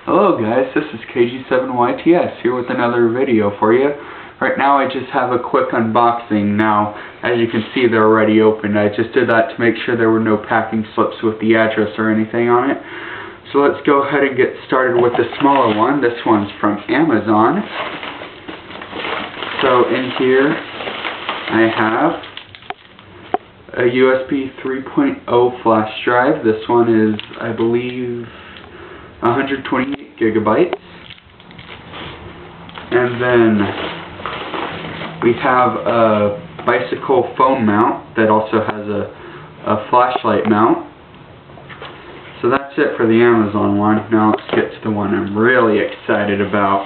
Hello guys, this is KG7YTS here with another video for you. Right now I just have a quick unboxing. Now, as you can see, they're already opened. I just did that to make sure there were no packing slips with the address or anything on it. So let's go ahead and get started with the smaller one. This one's from Amazon. So in here I have a USB 3.0 flash drive. This one is, I believe, 128 gigabytes. And then we have a bicycle phone mount that also has a flashlight mount. So that's it for the Amazon one. Now let's get to the one I'm really excited about,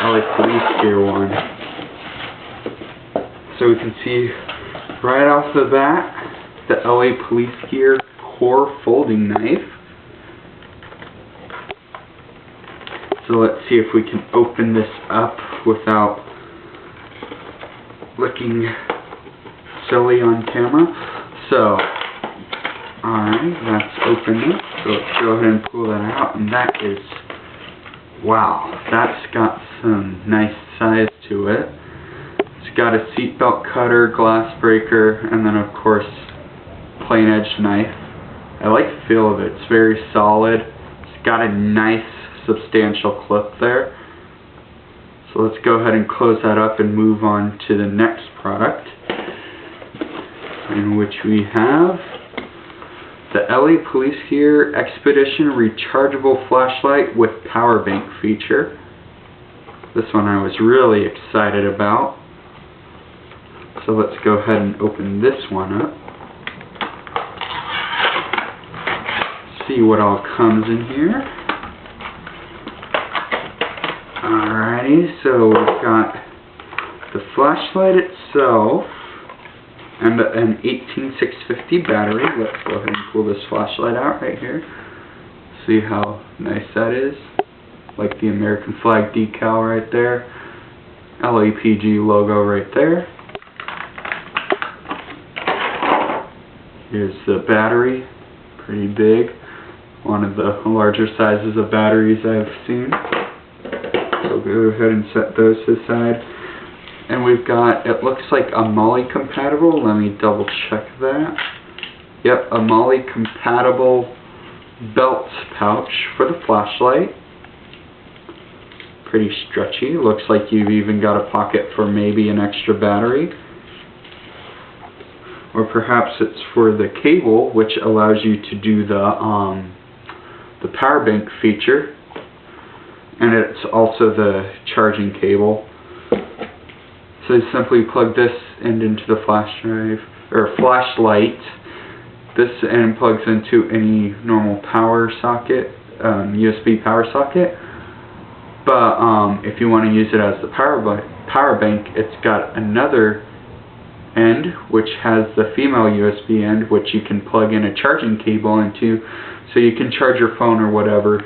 LA Police Gear one. So we can see right off the bat the LA Police Gear core folding knife. So let's see if we can open this up without looking silly on camera. So, alright, that's opened it. So let's go ahead and pull that out, and that is, wow, that's got some nice size to it. It's got a seatbelt cutter, glass breaker, and then of course, plain edge knife. I like the feel of it. It's very solid. It's got a nice substantial clip there. So let's go ahead and close that up and move on to the next product, in which we have the LA Police Gear Expedition Rechargeable Flashlight with Power Bank feature. This one I was really excited about. So let's go ahead and open this one up. See what all comes in here. Alrighty, so we've got the flashlight itself and an 18650 battery. Let's go ahead and pull this flashlight out right here. See how nice that is. Like the American flag decal right there. LAPG logo right there. Here's the battery. Pretty big. One of the larger sizes of batteries I've seen. So go ahead and set those aside. And we've got, it looks like a MOLLE compatible. Let me double check that. Yep, a MOLLE compatible belt pouch for the flashlight. Pretty stretchy. Looks like you've even got a pocket for maybe an extra battery. Or perhaps it's for the cable, which allows you to do the power bank feature. And it's also the charging cable. So you simply plug this end into the flash drive, or flashlight. This end plugs into any normal power socket, USB power socket. But if you want to use it as the power bank, it's got another end, which has the female USB end, which you can plug in a charging cable into, so you can charge your phone or whatever.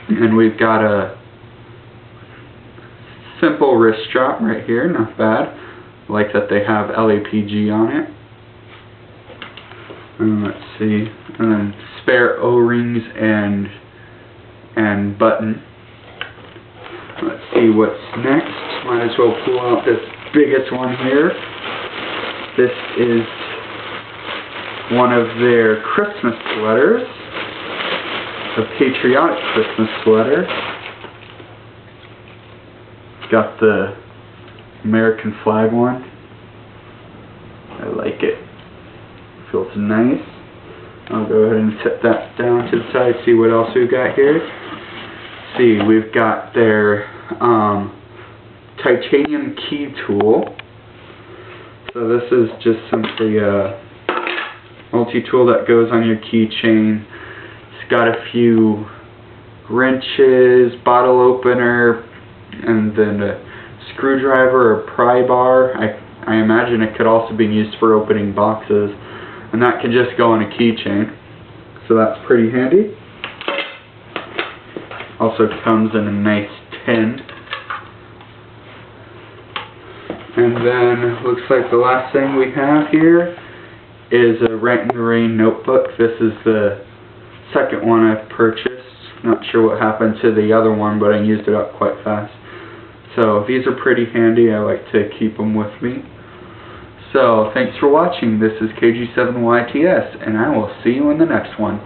And we've got a simple wrist strap right here, not bad. I like that they have LAPG on it. And let's see, and then spare O-rings and button. Let's see what's next. Might as well pull out this biggest one here. This is one of their Christmas sweaters. A patriotic Christmas sweater. It's got the American flag one. I like it. Feels nice. I'll go ahead and set that down to the side, see what else we've got here. See, we've got their titanium key tool. So this is just simply a multi-tool that goes on your keychain. Got a few wrenches, bottle opener, and then a screwdriver or pry bar. I imagine it could also be used for opening boxes, and that can just go on a keychain. So that's pretty handy. Also comes in a nice tin. And then looks like the last thing we have here is a Write in the Rain notebook. This is the second one I've purchased. Not sure what happened to the other one, but I used it up quite fast. So these are pretty handy. I like to keep them with me. So thanks for watching. This is KG7YTS, and I will see you in the next one.